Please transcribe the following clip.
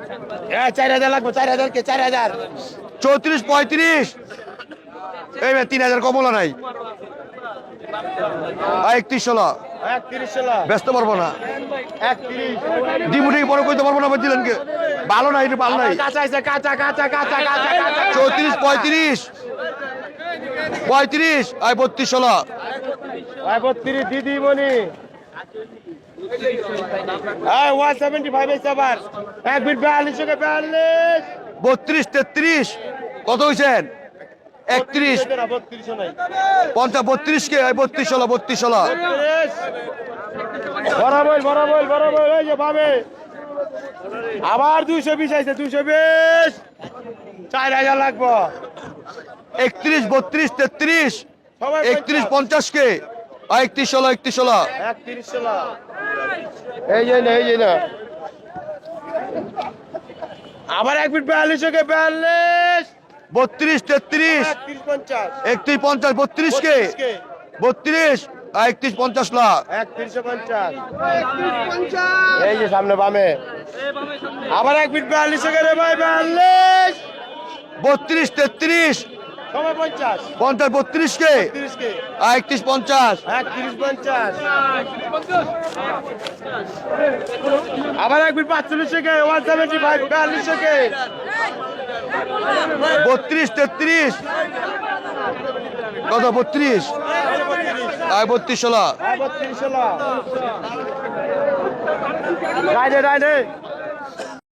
4000 লাগবে, 4000 কে 4000। 34 35 এই 3000 কমলা নাই। 31 16 31 ষোলো ব্যস্ত পারবো না। 31 ডিমুটি বড় কইতে পারবো না দিলেন কে ভালো নাই, এটা ভালো নাই। কাঁচা আছে, কাঁচা কাঁচা কাঁচা কাঁচা কাঁচা 34 35 35 আই 32 16 32 দিদি মনি। 175 এসে আবার এক বিট 42 কে 42 32 33 কত হইছেন? 31 32 নাই 50 32 কে 32 16 32 16 বরাবর বরাবর বরাবর ওই যে ভাবে আবার 220 আইছে 220 4000 লাগবে 31 32 33 সবাই 31 50 কে 31 16 31 16 31 ষোলো এই যে না এই যে না আবার এক বিট 42 কে 42 32 33 31 50 31 50 32 কে 32 31 50 লা 3150 এই যে সামনে বামে আবার এক বিট 42 কে রে ভাই 42 32 33 সবাই 50 50 32 কে 30 কে 31 50 3150 আবার এক বিট 45 কে 175 42 কে 32 33 কত 32 আই 32 16 32 ষোলো রাইডে রাইডে